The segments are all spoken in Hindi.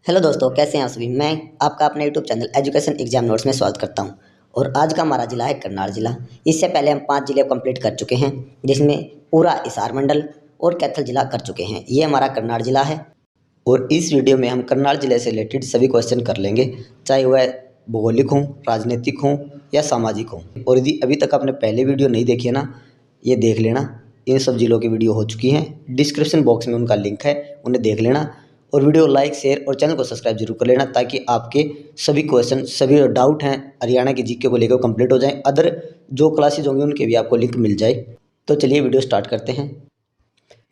हेलो दोस्तों, कैसे हैं आप सभी। मैं आपका अपने YouTube channel education exam notes में स्वागत करता हूं। और आज का हमारा ज़िला है करनाल ज़िला। इससे पहले हम 5 ज़िले कंप्लीट कर चुके हैं, जिसमें पूरा हिसार मंडल और कैथल ज़िला कर चुके हैं। ये हमारा करनाल ज़िला है और इस वीडियो में हम करनाल ज़िले से रिलेटेड सभी क्वेश्चन कर लेंगे, चाहे वह भौगोलिक हों, राजनीतिक हों या सामाजिक हों। और यदि अभी तक आपने पहले वीडियो नहीं देखी है ना, ये देख लेना। इन सब जिलों की वीडियो हो चुकी हैं, डिस्क्रिप्शन बॉक्स में उनका लिंक है, उन्हें देख लेना। और वीडियो लाइक, शेयर और चैनल को सब्सक्राइब जरूर कर लेना, ताकि आपके सभी क्वेश्चन, सभी डाउट हैं हरियाणा की जीके को लेकर कंप्लीट हो जाएं। अदर जो क्लासेज होंगी उनके भी आपको लिंक मिल जाए। तो चलिए वीडियो स्टार्ट करते हैं।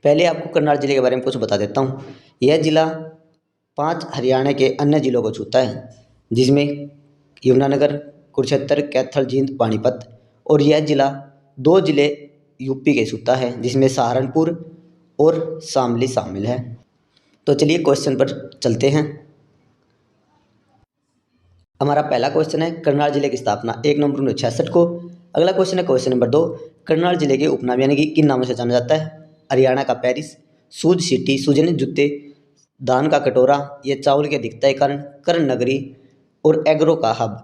पहले आपको करनाल जिले के बारे में कुछ बता देता हूँ। यह जिला 5 हरियाणा के अन्य जिलों को छूता है, जिसमें यमुनानगर, कुरुक्षेत्र, कैथल, जींद, पानीपत। और यह जिला 2 जिले यूपी के छूता है, जिसमें सहारनपुर और शामली शामिल है। तो चलिए क्वेश्चन पर चलते हैं। हमारा पहला क्वेश्चन है करनाल जिले की स्थापना 1 नवंबर 1966 को। अगला क्वेश्चन है क्वेश्चन नंबर 2, करनाल जिले के उपनाम यानी कि किन नामों से जाना जाता है। हरियाणा का पेरिस, सूज सिटी, सूजन जूते, धान का कटोरा, ये चावल की अधिकता के कारण, कर्ण नगरी और एग्रो का हब।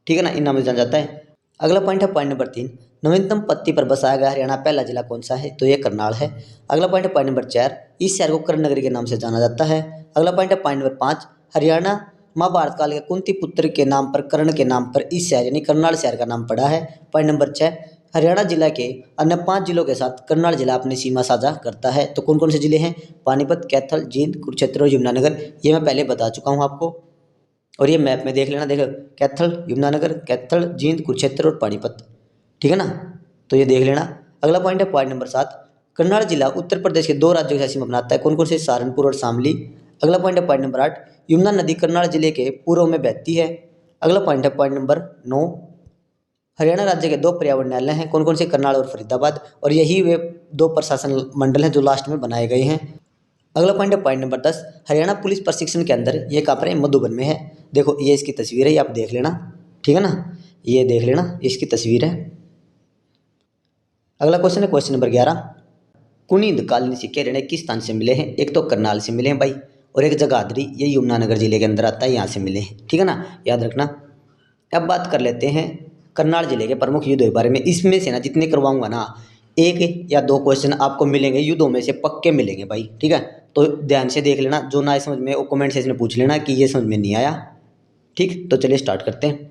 ठीक है ना, इन नामों से जाना जाता है। अगला पॉइंट है पॉइंट नंबर 3, नवीनतम पत्ती पर बसाया गया हरियाणा पहला जिला कौन सा है। तो ये करनाल है। अगला पॉइंट है पॉइंट नंबर 4, इस शहर को कर्ण नगरी के नाम से जाना जाता है। अगला पॉइंट है पॉइंट नंबर 5, हरियाणा महाभारत काल के कुंती पुत्र के नाम पर, कर्ण के नाम पर इस शहर यानी करनाल शहर का नाम पड़ा है। पॉइंट नंबर 6, हरियाणा जिला के अन्य 5 जिलों के साथ करनाल जिला अपनी सीमा साझा करता है। तो कौन कौन से जिले हैं। पानीपत, कैथल, जींद, कुरुक्षेत्र और यमुनानगर। ये मैं पहले बता चुका हूँ आपको, और ये मैप में देख लेना। देखो, कैथल, यमुनानगर, कैथल, जींद, कुरुक्षेत्र और पानीपत। ठीक है ना, तो ये देख लेना। अगला पॉइंट है पॉइंट नंबर 7, करनाल जिला उत्तर प्रदेश के 2 राज्यों के साथ सीमा बनाता है। कौन कौन से। सहारनपुर और शामली। अगला पॉइंट है पॉइंट नंबर 8, यमुना नदी करनाल जिले के पूर्व में बहती है। अगला पॉइंट है पॉइंट नंबर 9, हरियाणा राज्य के 2 पर्यावरण न्यायालय हैं। कौन कौन से। करनाल और फरीदाबाद। और यही वे 2 प्रशासन मंडल हैं जो लास्ट में बनाए गए हैं। अगला पॉइंट है पॉइंट नंबर 10, हरियाणा पुलिस प्रशिक्षण के अंदर ये कहाँ पर है। मधुबन में है। देखो, ये इसकी तस्वीर है, ये आप देख लेना। ठीक है ना, ये देख लेना, इसकी तस्वीर है। अगला क्वेश्चन है क्वेश्चन नंबर 11, कुनीद कालीन सिक्के हरियाणा किस स्थान से मिले हैं। एक तो करनाल से मिले हैं भाई, और एक जगाधरी, ये यमुनानगर जिले के अंदर आता है, यहाँ से मिले हैं। ठीक है ना, याद रखना। अब बात कर लेते हैं करनाल जिले के प्रमुख युद्धों के बारे में। इसमें से ना जितने करवाऊंगा ना, 1 या 2 क्वेश्चन आपको मिलेंगे, युद्धों में से पक्के मिलेंगे भाई। ठीक है, तो ध्यान से देख लेना। जो ना समझ में वो कमेंट सेक्शन में पूछ लेना कि ये समझ में नहीं आया। ठीक, तो चलिए स्टार्ट करते हैं।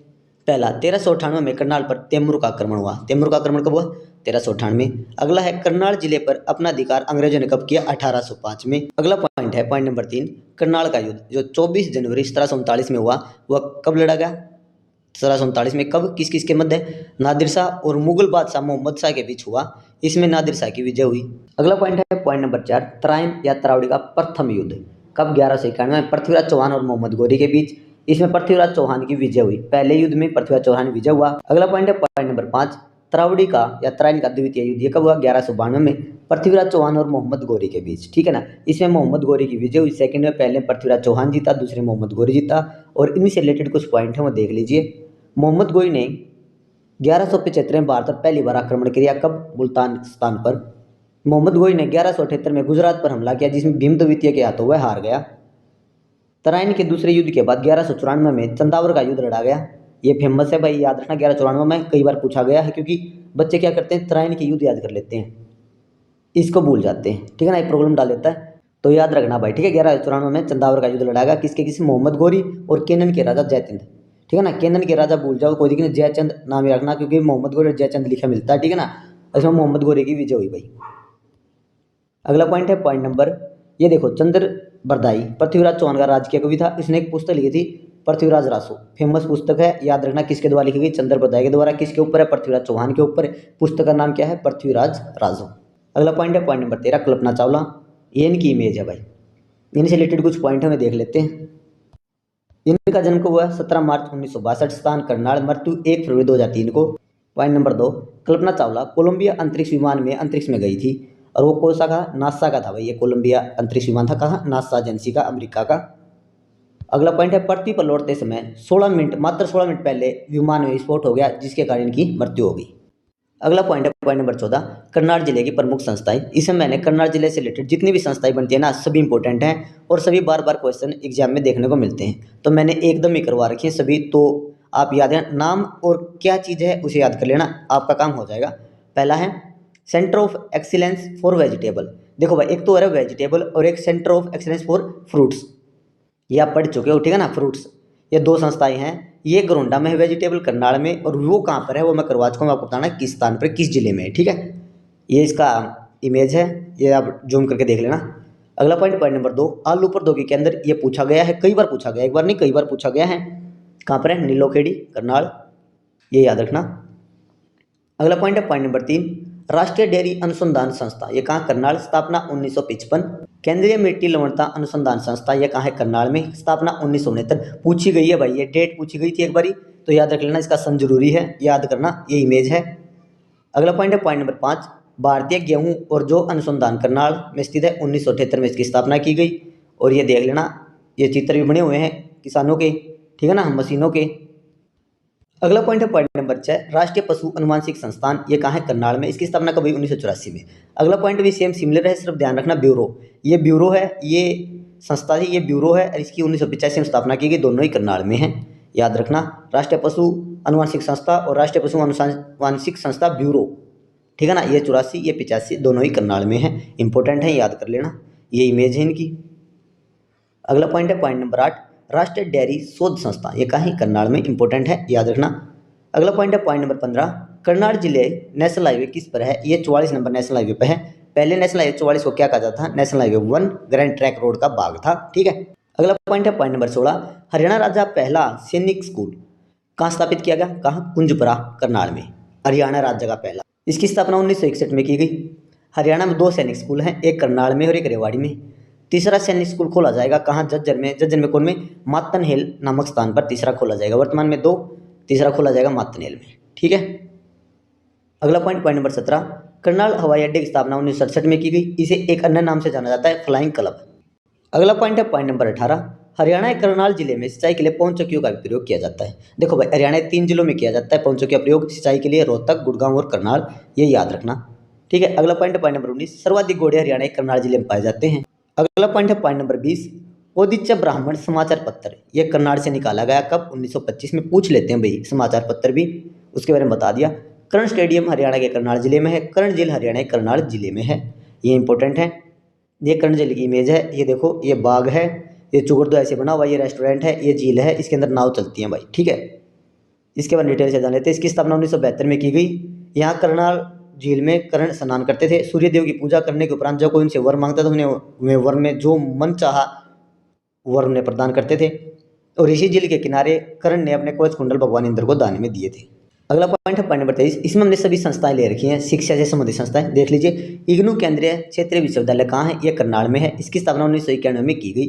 पहला, 1398 में करनाल पर तैमूर का आक्रमण हुआ। तैमूर का आक्रमण कब हुआ। 1398। अगला है करनाल जिले पर अपना अधिकार अंग्रेजों ने कब किया। 1805 में। अगला पॉइंट है पॉइंट नंबर 3, करनाल का युद्ध जो 24 जनवरी 1739 में हुआ, वह कब लड़ा गया। 1739 में कब, किस किस के मध्य। नादिर शाह और मुगल बादशाह मोहम्मद शाह के बीच हुआ। इसमें नादिर शाह की विजय हुई। अगला पॉइंट है पॉइंट नंबर 4, तराइन या तरावड़ी का प्रथम युद्ध कब। 1191 में पृथ्वीराज चौहान और मोहम्मद गौरी के बीच। इसमें पृथ्वीराज चौहान की विजय हुई। पहले युद्ध में पृथ्वीराज चौहान विजय हुआ। अगला पॉइंट है पॉइंट नंबर 5, तरावड़ी का या तराइन का द्वितीय युद्ध ये कब हुआ। 1192 में पृथ्वीराज चौहान और मोहम्मद गौरी के बीच। ठीक है ना, इसमें मोहम्मद गौरी की विजय हुई सेकंड में। पहले पृथ्वीराज चौहान जीता, दूसरे मोहम्मद गौरी जीता। और इनसे से रिलेटेड कुछ पॉइंट है वो देख लीजिए। मोहम्मद गौरी ने 1175 में भारत पर पहली बार आक्रमण किया। कब। मुल्तान स्थान पर। मोहम्मद गौरी ने 1178 में गुजरात पर हमला किया, जिसमें भीम द्वितीय के हाथों वह हार गया। तराइन के दूसरे युद्ध के बाद 1194 में चंदावर का युद्ध लड़ा गया। ये फेमस है भाई, याद रखना। 1194 में कई बार पूछा गया है, क्योंकि बच्चे क्या करते हैं, तराइन के युद्ध याद कर लेते हैं, इसको भूल जाते हैं। ठीक है ना, एक प्रॉब्लम डाल देता है, तो याद रखना भाई। ठीक है, 1194 में चंदावर का युद्ध लड़ा गया। किसके किसी। मोहम्मद गौरी और केनन के राजा जयचंद। ठीक है ना, केनन के राजा भूल जाओ, कोई दिक्कत नहीं, जयचंद नाम ही रखना, क्योंकि मोहम्मद गौरी और जयचंद लिखा मिलता है। ठीक है ना, इसमें मोहम्मद गौरी की विजय हुई भाई। अगला पॉइंट है पॉइंट नंबर, ये देखो, चंद्र बरदाई पृथ्वीराज चौहान का राजकीय कवि था। इसने एक पुस्तक लिखी थी, पृथ्वीराज रासो। फेमस पुस्तक है, याद रखना। किसके द्वारा लिखी गई। चंद्र बरदाई के द्वारा। किसके ऊपर है। पृथ्वीराज चौहान के ऊपर। पुस्तक का नाम क्या है। पृथ्वीराज रासो। अगला पॉइंट है पॉइंट नंबर 13, कल्पना चावला, ये इनकी इमेज है भाई। इनसे रिलेटेड कुछ पॉइंट हमें देख लेते हैं। इनका जन्म को हुआ 17 मार्च 1962, स्थान करनाल, मृत्यु 1 फरवरी 2003 को। Point number 2, Kalpana Chawla Colombia अंतरिक्ष विमान में अंतरिक्ष में गई थी, और वो कौन सा का। नासा का था भाई, ये कोलंबिया अंतरिक्ष विमान था। कहाँ। नासा एजेंसी का, अमेरिका का। अगला पॉइंट है पृथ्वी पर लौटते समय 16 मिनट, मात्र 16 मिनट पहले विमान में विस्फोट हो गया, जिसके कारण इनकी मृत्यु हो गई। अगला पॉइंट है पॉइंट नंबर 14, करनाल जिले की प्रमुख संस्थाएं। इसमें मैंने करनाल जिले से रिलेटेड जितनी भी संस्थाएं बनती है ना, सभी इंपॉर्टेंट हैं और सभी बार बार क्वेश्चन एग्जाम में देखने को मिलते हैं, तो मैंने एकदम ही करवा रखी है सभी। तो आप याद है नाम और क्या चीज़ है उसे याद कर लेना, आपका काम हो जाएगा। पहला है centre of excellence for vegetable. देखो भाई, एक तो है वेजिटेबल और एक centre of excellence for fruits, ये आप पढ़ चुके हो, ठीक है ना। फ्रूट्स, ये दो संस्थाएं हैं, ये गरोंडा में है वेजिटेबल करनाल में, और वो कहाँ पर है वो मैं करवा चुका हूँ, आपको बताना है किस स्थान पर किस जिले में है, ठीक है। ये इसका इमेज है, ये आप जूम करके देख लेना। अगला पॉइंट पॉइंट नंबर 2, आलू प्रौद्योगिकी के अंदर ये पूछा गया है, कई बार पूछा गया, एक बार नहीं कई बार पूछा गया है। कहाँ पर है? नीलोखेड़ी करनाल, ये याद रखना। अगला पॉइंट है पॉइंट नंबर 3, राष्ट्रीय डेयरी अनुसंधान संस्था, ये कहाँ? करनाल, स्थापना 1955। केंद्रीय मिट्टी लवणता अनुसंधान संस्था, ये कहाँ है? करनाल में, स्थापना 1969। पूछी गई है भाई, ये डेट पूछी गई थी एक बारी, तो याद रख लेना, इसका सन जरूरी है, याद करना, ये इमेज है। अगला पॉइंट है पॉइंट नंबर 5, भारतीय गेहूं और जौ अनुसंधान करनाल में स्थित है, 1978 में इसकी स्थापना की गई। और ये देख लेना, ये चित्र भी बने हुए हैं किसानों के, ठीक है ना, मशीनों के। अगला पॉइंट है पॉइंट नंबर 6, राष्ट्रीय पशु अनुवांशिक संस्थान, ये कहाँ है? करनाल में, इसकी स्थापना कब हुई? 1984 में। अगला पॉइंट भी सेम सिमिलर है, सिर्फ ध्यान रखना ब्यूरो, ये ब्यूरो है, ये संस्था थी, ये ब्यूरो है, और इसकी 1985 में स्थापना की गई, दोनों ही करनाल में है, याद रखना। राष्ट्रीय पशु अनुवांशिक संस्था और राष्ट्रीय पशु अनुवांशिक संस्था ब्यूरो, ठीक है ना। ये 84, ये 85, दोनों ही करनाल में है, इंपॉर्टेंट है, याद कर लेना, ये इमेज है इनकी। अगला पॉइंट है पॉइंट नंबर 8, राष्ट्रीय डेयरी शोध संस्था, ये कहीं? करनाल में, इंपॉर्टेंट है, याद रखना। अगला पॉइंट है पॉइंट नंबर 15, करनाल जिले नेशनल हाईवे किस पर है? ये 44 नंबर नेशनल हाईवे पर है। पहले नेशनल हाईवे 44 को क्या कहा जाता था? National highway 1 grand track road का भाग था, ठीक है। अगला पॉइंट है पॉइंट नंबर 16, हरियाणा राज्य पहला सैनिक स्कूल कहाँ स्थापित किया गया? कहाँ? कुंजपुरा करनाल में, हरियाणा राज्य का पहला। इसकी स्थापना 1961 में की गई। हरियाणा में 2 सैनिक स्कूल हैं, एक करनाल में और एक रेवाड़ी में। तीसरा सैनिक स्कूल खोला जाएगा कहाँ? जज्जर में। जज्जर में कौन में? मातनहेल नामक स्थान पर तीसरा खोला जाएगा। वर्तमान में 2, तीसरा खोला जाएगा मातनहेल में, ठीक है। अगला पॉइंट पॉइंट नंबर 17, करनाल हवाई अड्डे की स्थापना 1967 में की गई। इसे एक अन्य नाम से जाना जाता है, फ्लाइंग क्लब। अगला पॉइंट है पॉइंट नंबर 18, हरियाणा के करनाल जिले में सिंचाई के लिए पवन चक्कियों का भी प्रयोग किया जाता है। देखो भाई, हरियाणा के 3 जिलों में किया जाता है पवन चक्की का प्रयोग सिंचाई के लिए, रोहतक, गुड़गांव और करनाल, ये याद रखना, ठीक है। अगला पॉइंट है पॉइंट नंबर 19, सर्वाधिक घोड़े हरियाणा के करनाल जिले में पाए जाते हैं। अगला पॉइंट है पॉइंट नंबर 20, ओदिच्चा ब्राह्मण समाचार पत्र, ये करनाल से निकाला गया, कब? 1925 में। पूछ लेते हैं भाई समाचार पत्र भी, उसके बारे में बता दिया। कर्ण स्टेडियम हरियाणा के करनाल जिले में है, कर्ण झील हरियाणा के करनाल जिले में है, ये इंपॉर्टेंट है। ये कर्ण झील की इमेज है, ये देखो, ये बाग है, ये चुगरदो ऐसे बना हुआ, ये रेस्टोरेंट है, ये झील है, इसके अंदर नाव चलती है भाई, ठीक है। इसके बाद डिटेल से जान लेते हैं। इसकी स्थापना 1972 में की गई। यहाँ करनाल झील में कर्ण स्नान करते थे। सूर्यदेव की पूजा करने के उपरांत जो कोई उनसे वर मांगता था, उन्हें वर में जो मन चाहा वर उन्हें प्रदान करते थे। और इसी झील के किनारे कर्ण ने अपने कवच कुंडल भगवान इंद्र को दान में दिए थे। अगला पॉइंट है पॉइंट नंबर 23, इसमें हमने सभी संस्थाएं ले रखी हैं, शिक्षा से संबंधित संस्थाएं, देख लीजिए। इग्नू केंद्रीय क्षेत्रीय विश्वविद्यालय कहाँ है? ये करनाल में है, इसकी स्थापना 1991 में की गई।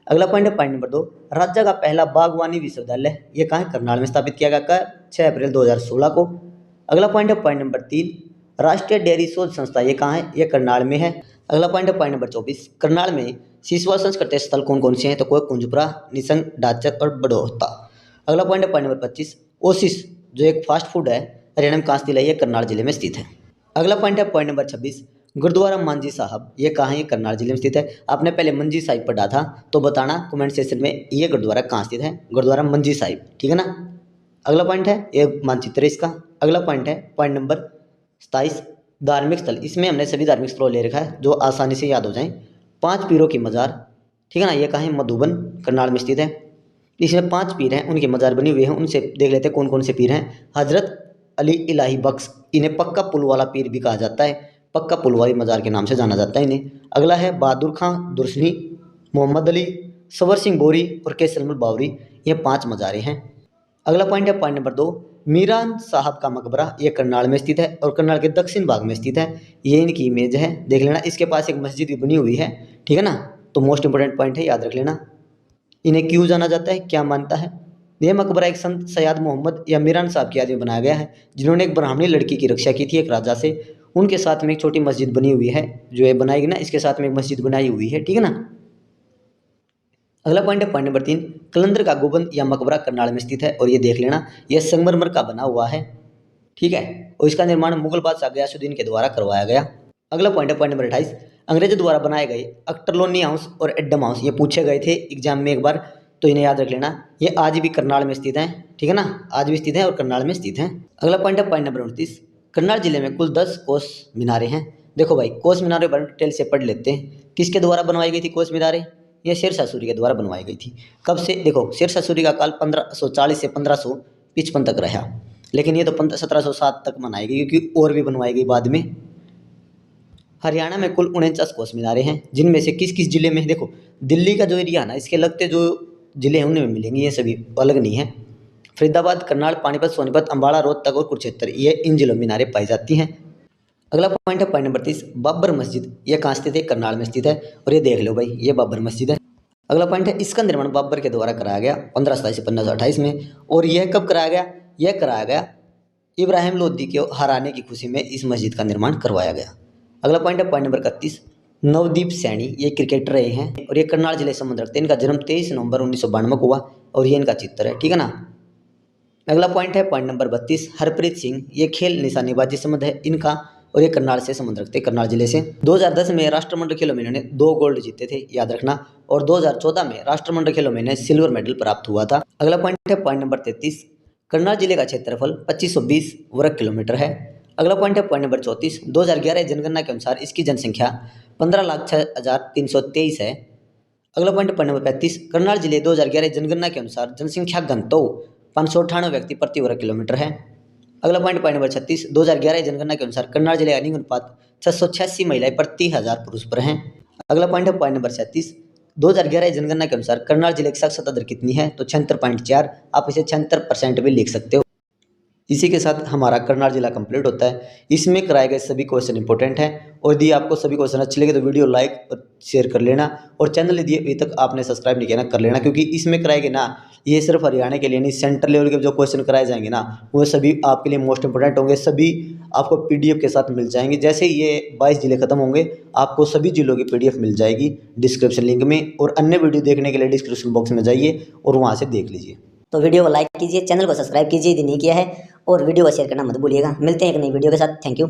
अगला पॉइंट है पॉइंट नंबर 2, राज्य का पहला बागवानी विश्वविद्यालय, ये कहाँ है? करनाल में स्थापित किया गया, कब? 6 अप्रैल 2016 को। अगला पॉइंट है पॉइंट नंबर 3, राष्ट्रीय डेयरी शोध संस्था, ये कहाँ है? ये करनाल में है। अगला पॉइंट है पॉइंट नंबर 24, करनाल में शिशुआ संस्कृत स्थल कौन कौन से हैं? तो कोई कुंजपुरा, निसंग, डाचर और बड़ौता। अगला पॉइंट है पॉइंट नंबर 25, ओसिस जो एक फास्ट फूड है, हरियाणा में कहाँ स्थित है? ये करनाल जिले में स्थित है। अगला पॉइंट है पॉइंट नंबर 26, गुरुद्वारा मांझी साहब, ये कहाँ है? ये करनाल जिले में स्थित है। आपने पहले मंजी साहिब पढ़ा था, तो बताना कमेंट सेक्शन में ये गुरुद्वारा कहाँ स्थित है, गुरुद्वारा मंजी साहिब, ठीक है ना। अगला पॉइंट है, ये मानचित्र है इसका। अगला पॉइंट है पॉइंट नंबर 27, धार्मिक स्थल, इसमें हमने सभी धार्मिक स्थलों ले रखा है जो आसानी से याद हो जाएं। 5 पीरों की मजार, ठीक है ना, ये कहाँ है? मधुबन, करनाल में स्थित है। इसमें 5 पीर हैं, उनकी मजार बनी हुई है, उनसे देख लेते हैं कौन कौन से पीर हैं। हजरत अली इलाही बख्श, इन्हें पक्का पुल वाला पीर भी कहा जाता है, पक्का पुल वाली मजार के नाम से जाना जाता है इन्हें। अगला है बहादुर खां दुर्सनी, मोहम्मद अली, सवर सिंह बोरी और केसरमल बावरी, ये 5 मजारें हैं। अगला पॉइंट है पॉइंट नंबर 2, मीरान साहब का मकबरा, ये करनाल में स्थित है और करनाल के दक्षिण भाग में स्थित है, ये इनकी इमेज है, देख लेना। इसके पास एक मस्जिद भी बनी हुई है, ठीक है ना। तो मोस्ट इंपोर्टेंट पॉइंट है, याद रख लेना। इन्हें क्यों जाना जाता है, क्या मानता है? यह मकबरा एक संत सैयद मोहम्मद या मीरान साहब की याद में बनाया गया है, जिन्होंने एक ब्राह्मणी लड़की की रक्षा की थी एक राजा से। उनके साथ में एक छोटी मस्जिद बनी हुई है, जो ये बनाएगी ना, इसके साथ में एक मस्जिद बनाई हुई है, ठीक है ना। अगला पॉइंट है पॉइंट नंबर 3, कलंदर का गुंबद या मकबरा करनाल में स्थित है और ये देख लेना, यह संगमरमर का बना हुआ है। ठीक है। और इसका निर्माण मुगल बादशाह गयासुद्दीन के द्वारा करवाया गया। अगला पॉइंट है पॉइंट नंबर 28, अंग्रेजों द्वारा बनाए गए अक्टरलोनी हाउस और एडम हाउस ये पूछे गए थे एग्जाम में एक बार, तो इन्हें याद रख लेना। ये आज भी करनाल में स्थित हैं, ठीक है ना, आज भी स्थित हैं और करनाल में स्थित हैं। अगला पॉइंट है पॉइंट नंबर 29, करनाल जिले में कुल 10 कोस मीनारें हैं। देखो भाई, कोस मीनारें पर डिटेल से पढ़ लेते हैं। किसके द्वारा बनवाई गई थी कोस मीनारें? ये शेरशाह सूरी के द्वारा बनवाई गई थी। कब से? देखो, शेरशाह सूरी का काल 1540 से 1555 तक रहा, लेकिन ये तो 1707 तक बनाई गई, क्योंकि और भी बनवाई गई बाद में। हरियाणा में कुल 49 कोस मीनारें हैं, जिनमें से किस किस जिले में? देखो, दिल्ली का जो एरिया है ना, इसके लगते जो जिले हैं उनमें मिलेंगे, ये सभी अलग नहीं है। फरीदाबाद, करनाल, पानीपत, सोनीपत, अम्बाड़ा, रोहतक और कुरुक्षेत्र, ये इन जिलों में मीनारें पाई जाती हैं। अगला पॉइंट है पॉइंट नंबर 30, बाबर मस्जिद। ये कहाँ स्थित है? करनाल में स्थित है, और ये देख लो भाई, ये बाबर मस्जिद है। अगला पॉइंट है, इसका निर्माण बाबर के द्वारा कराया गया 1527 से 1528 में। और यह कब कराया गया? यह कराया गया इब्राहिम लोदी के हराने की खुशी में इस मस्जिद का निर्माण करवाया गया। अगला पॉइंट है पॉइंट नंबर 31, नवदीप सैनी। ये क्रिकेटर रहे हैं और ये करनाल जिले से संबंध रखते हैं। इनका जन्म 23 नवंबर 1992 को हुआ, और ये इनका चित्र है, ठीक है ना। अगला पॉइंट है पॉइंट नंबर 32, हरप्रीत सिंह। ये खेल निशानेबाजी संबंध है इनका, और ये करनाल से संबंध रखते हैं, करनाल जिले से। 2010 में राष्ट्रमंडल खेलों में इन्होंने 2 गोल्ड जीते थे, याद रखना। और 2014 में राष्ट्रमंडल खेलों में इन्हें सिल्वर मेडल प्राप्त हुआ था। अगला पॉइंट है पॉइंट नंबर 33, करनाल जिले का क्षेत्रफल 2520 वर्ग किलोमीटर है। अगला पॉइंट है पॉइंट नंबर 34, 2011 जनगणना के अनुसार इसकी जनसंख्या 15,06,323 है। अगला पॉइंट है पॉइंट नंबर 35, करनाल जिले 2011 जनगणना के अनुसार जनसंख्या घनत्व 598 व्यक्ति प्रति वर्ग किलोमीटर है। अगला पॉइंट नंबर 36, 2011 जनगणना के अनुसार करनाल जिले का लिंग अनुपात 686 महिलाएं प्रति 1000 पुरुष पर हैं। अगला पॉइंट है पॉइंट नंबर 37, 2011 जनगणना के अनुसार करनाल जिले की साक्षरता दर कितनी है? तो 76.4, आप इसे 76% भी लिख सकते हो। इसी के साथ हमारा करनाल जिला कंप्लीट होता है। इसमें कराए गए सभी क्वेश्चन इंपॉर्टेंट हैं, और यदि आपको सभी क्वेश्चन अच्छे लगे तो वीडियो लाइक और शेयर कर लेना, और चैनल यदि अभी तक आपने सब्सक्राइब नहीं किया ना, कर लेना, क्योंकि इसमें कराए गए ना, ये सिर्फ हरियाणा के लिए नहीं, सेंट्रल लेवल के जो क्वेश्चन कराए जाएंगे ना, वो सभी आपके लिए मोस्ट इंपॉर्टेंट होंगे। सभी आपको PDF के साथ मिल जाएंगे। जैसे ये 22 जिले खत्म होंगे, आपको सभी जिलों की PDF मिल जाएगी डिस्क्रिप्शन लिंक में, और अन्य वीडियो देखने के लिए डिस्क्रिप्शन बॉक्स में जाइए और वहाँ से देख लीजिए। तो वीडियो को लाइक कीजिए, चैनल को सब्सक्राइब कीजिए यदि नहीं किया है, और वीडियो को शेयर करना मत भूलिएगा। मिलते हैं एक नई वीडियो के साथ। Thank you.